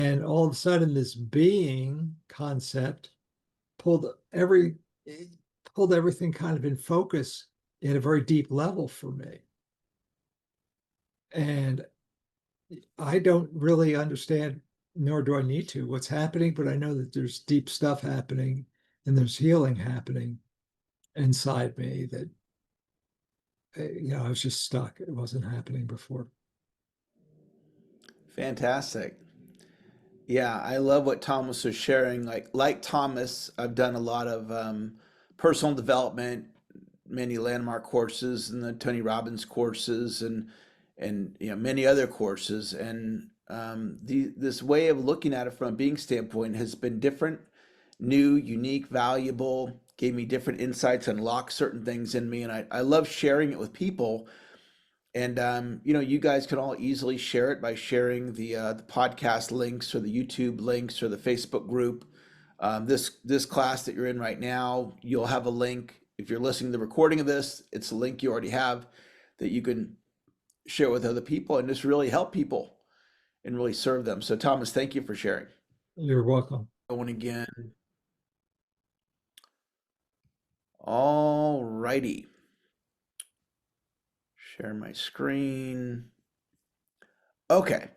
And all of a sudden, this being concept pulled every pulled everything kind of in focus at a very deep level for me. And I don't really understand, nor do I need to, what's happening, but I know that there's deep stuff happening and there's healing happening inside me that, I was just stuck. It wasn't happening before. Fantastic. Yeah, I love what Thomas was sharing. Like Thomas, I've done a lot of personal development, many landmark courses, and the Tony Robbins courses, and many other courses. And this way of looking at it from a being standpoint has been different, new, unique, valuable. Gave me different insights, unlocked certain things in me, and I love sharing it with people. And you guys can all easily share it by sharing the podcast links or the YouTube links or the Facebook group. This class that you're in right now, you'll have a link. If you're listening to the recording of this, it's a link you already have that you can share with other people and just really help people and really serve them. So Thomas, thank you for sharing. You're welcome. Going again. All righty. Share my screen. Okay,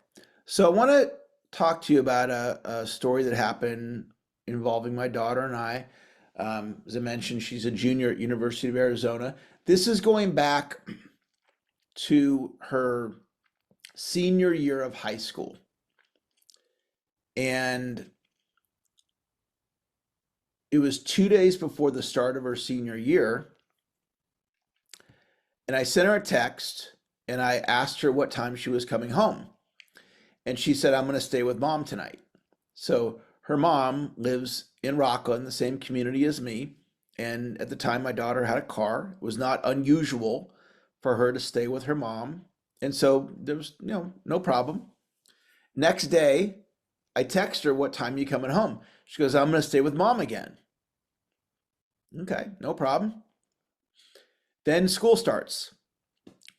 so I want to talk to you about a story that happened involving my daughter and I. As I mentioned, she's a junior at University of Arizona. This is going back to her senior year of high school. And it was 2 days before the start of her senior year. And I sent her a text and I asked her what time she was coming home. And she said, I'm going to stay with mom tonight. So her mom lives in Rockwell in the same community as me. And at the time, my daughter had a car. It was not unusual for her to stay with her mom. And so there was, no problem. Next day, I text her, what time are you coming home? She goes, I'm going to stay with mom again. Okay, no problem. Then school starts.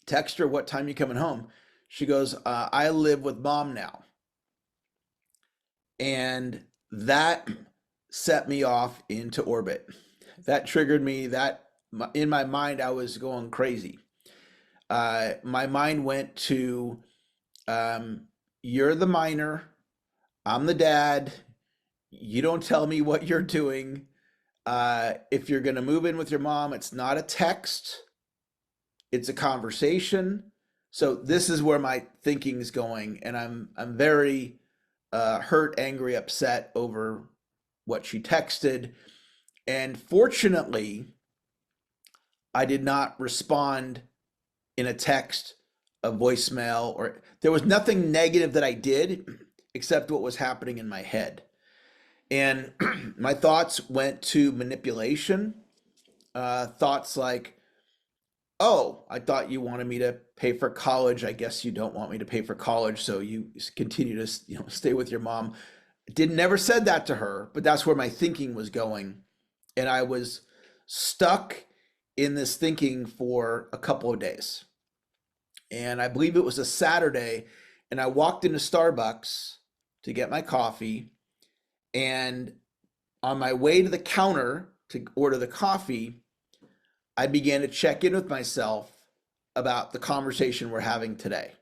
Text her, what time you coming home? She goes, I live with mom now. And that set me off into orbit. That triggered me. That in my mind, I was going crazy. My mind went to, you're the minor, I'm the dad. You don't tell me what you're doing. If you're going to move in with your mom, it's not a text, it's a conversation. So this is where my thinking is going, and I'm very hurt, angry, upset over what she texted. And fortunately, I did not respond in a text, a voicemail, or there was nothing negative that I did except what was happening in my head. And my thoughts went to manipulation, thoughts like, oh, I thought you wanted me to pay for college. I guess you don't want me to pay for college, so you continue to, stay with your mom. Never said that to her, but that's where my thinking was going. And I was stuck in this thinking for a couple of days. And I believe it was a Saturday, and I walked into Starbucks to get my coffee. And on my way to the counter to order the coffee, I began to check in with myself about the conversation we're having today.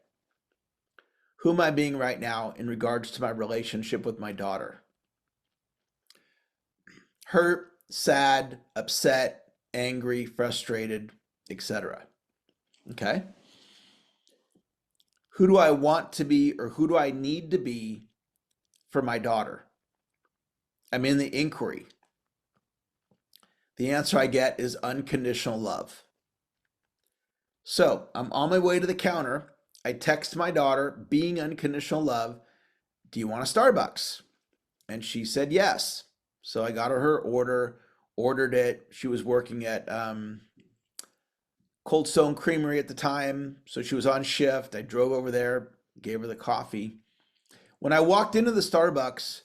Who am I being right now in regards to my relationship with my daughter? Hurt, sad, upset, angry, frustrated, etc. Okay? Who do I want to be, or who do I need to be for my daughter? I'm in the inquiry. The answer I get is unconditional love. So I'm on my way to the counter. I text my daughter, being unconditional love, do you want a Starbucks? And she said yes. So I got her order, ordered it. She was working at Cold Stone Creamery at the time, so she was on shift. I drove over there, gave her the coffee. When I walked into the Starbucks,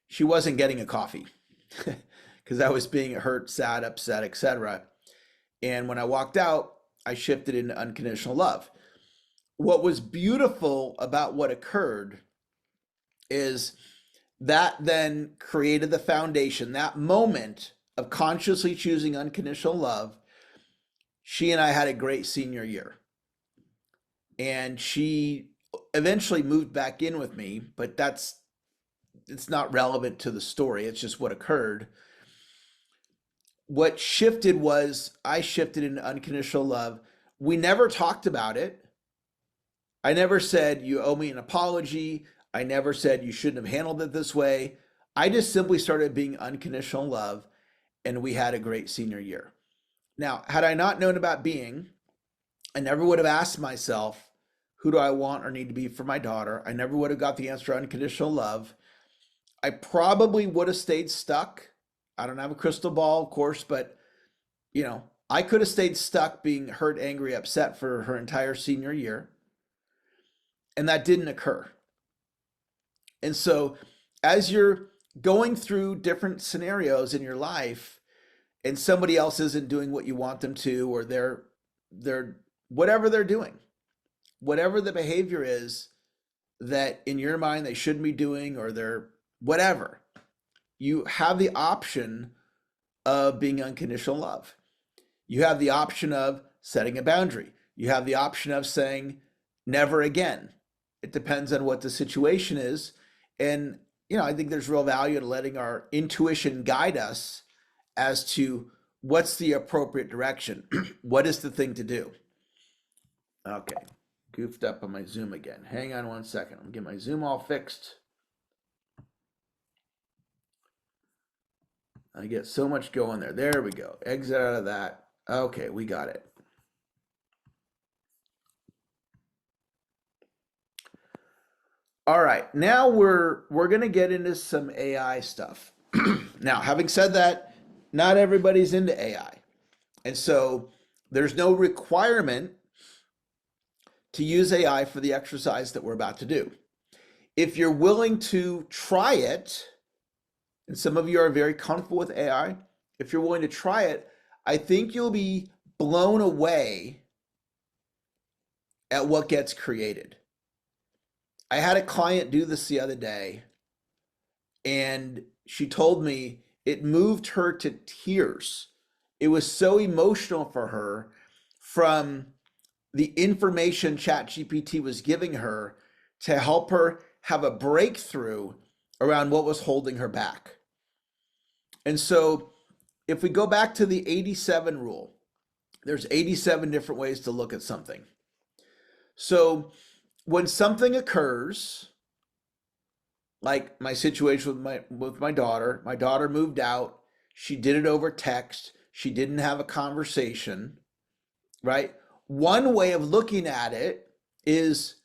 she wasn't getting a coffee because I was being hurt, sad, upset, etc. And when I walked out, I shifted into unconditional love. What was beautiful about what occurred is that then created the foundation, that moment of consciously choosing unconditional love. She and I had a great senior year. And she eventually moved back in with me, but it's not relevant to the story. It's just what occurred. What shifted was I shifted into unconditional love. We never talked about it. I never said, you owe me an apology. I never said you shouldn't have handled it this way. I just simply started being unconditional love, and we had a great senior year. Now, had I not known about being, I never would have asked myself, who do I want or need to be for my daughter? I never would have got the answer unconditional love. I probably would have stayed stuck. I don't have a crystal ball, of course, but I could have stayed stuck being hurt, angry, upset for her entire senior year. And that didn't occur. And so as you're going through different scenarios in your life and somebody else isn't doing what you want them to, or they're whatever they're doing, whatever the behavior is that in your mind they shouldn't be doing, or they're whatever, you have the option of being unconditional love. You have the option of setting a boundary. You have the option of saying never again. It depends on what the situation is. And, I think there's real value in letting our intuition guide us as to what's the appropriate direction. What is the thing to do? Okay, goofed up on my Zoom again. Hang on one second. I'm gonna get my Zoom all fixed. I get so much going there. There we go. Exit out of that. Okay, we got it. All right, now we're gonna get into some AI stuff. Now, having said that, not everybody's into AI. And so there's no requirement to use AI for the exercise that we're about to do. If you're willing to try it, and some of you are very comfortable with AI, if you're willing to try it, I think you'll be blown away at what gets created. I had a client do this the other day, and she told me it moved her to tears. It was so emotional for her from the information ChatGPT was giving her to help her have a breakthrough around what was holding her back. And so if we go back to the 87 rule, there's 87 different ways to look at something. So when something occurs, like my situation with my daughter moved out, she did it over text, she didn't have a conversation, right? One way of looking at it is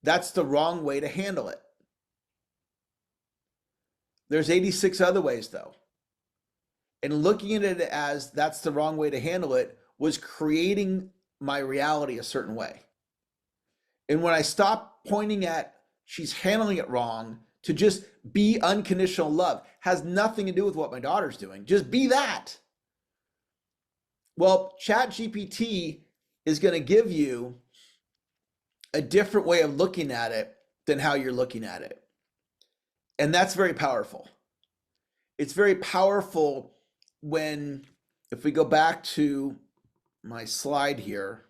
that's the wrong way to handle it. There's 86 other ways though. And looking at it as that's the wrong way to handle it was creating my reality a certain way. And when I stopped pointing at she's handling it wrong to just be unconditional love, has nothing to do with what my daughter's doing. Just be that. Well, ChatGPT is going to give you a different way of looking at it than how you're looking at it. And that's very powerful. It's very powerful when, if we go back to my slide here,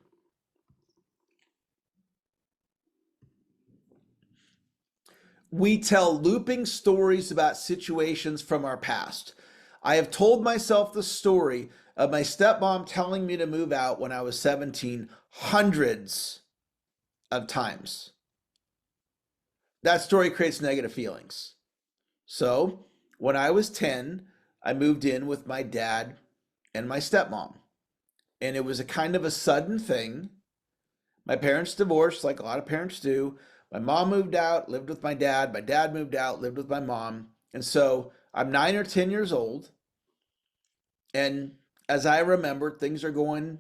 we tell looping stories about situations from our past. I have told myself the story of my stepmom telling me to move out when I was 17 hundreds of times. That story creates negative feelings. So when I was 10, I moved in with my dad and my stepmom. And it was a kind of a sudden thing. My parents divorced, like a lot of parents do. My mom moved out, lived with my dad. My dad moved out, lived with my mom. And so I'm 9 or 10 years old. And as I remember, they're going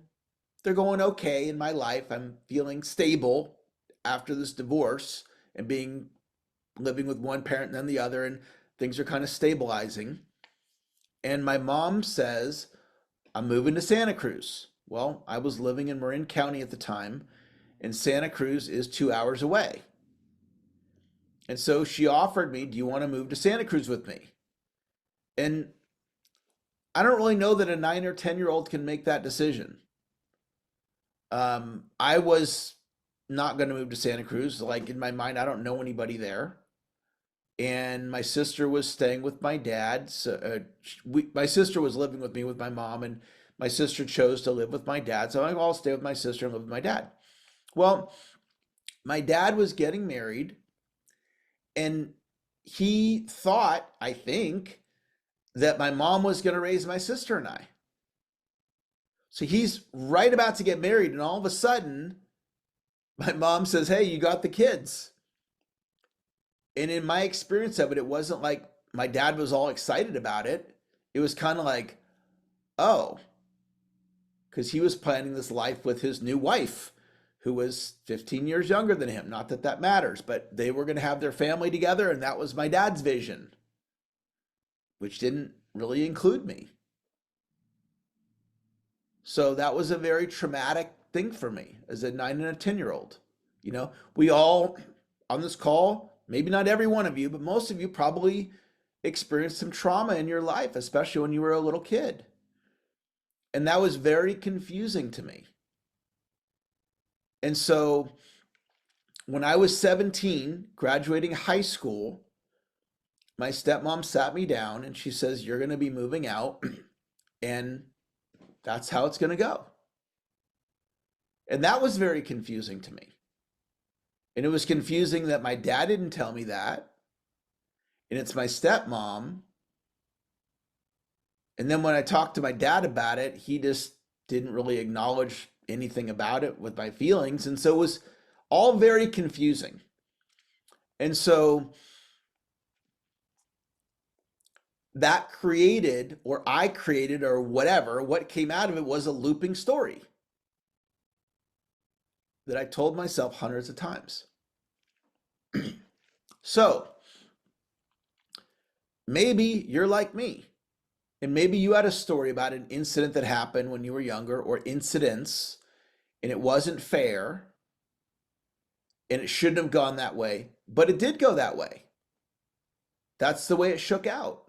okay in my life. I'm feeling stable after this divorce and living with one parent and then the other, and things are kind of stabilizing. And my mom says, I'm moving to Santa Cruz. Well, I was living in Marin County at the time, and Santa Cruz is 2 hours away. And so she offered me, "Do you want to move to Santa Cruz with me?" And I don't really know that a 9 or 10-year-old can make that decision. I was not going to move to Santa Cruz. Like in my mind, I don't know anybody there. And my sister was staying with my dad. So, my sister was living with me with my mom, and my sister chose to live with my dad. So I'll stay with my sister and live with my dad. Well, my dad was getting married, and he thought, I think, that my mom was going to raise my sister and I. So he's right about to get married, and all of a sudden, my mom says, "Hey, you got the kids." And in my experience of it, it wasn't like my dad was all excited about it. It was kind of like, oh, because he was planning this life with his new wife, who was 15 years younger than him. Not that that matters, but they were going to have their family together, and that was my dad's vision, which didn't really include me. So that was a very traumatic thing for me as a 9 and a 10-year-old. We all on this call, maybe not every one of you, but most of you probably experienced some trauma in your life, especially when you were a little kid. And that was very confusing to me. And so when I was 17, graduating high school, my stepmom sat me down and she says, "You're going to be moving out, and that's how it's going to go." And that was very confusing to me. And it was confusing that my dad didn't tell me that. And it's my stepmom. And then when I talked to my dad about it, he just didn't really acknowledge anything about it with my feelings. And so it was all very confusing. And so that created, or I created, or whatever, what came out of it was a looping story that I told myself hundreds of times. So maybe you're like me, and maybe you had a story about an incident that happened when you were younger, or incidents, and it wasn't fair, and it shouldn't have gone that way, but it did go that way. That's the way it shook out.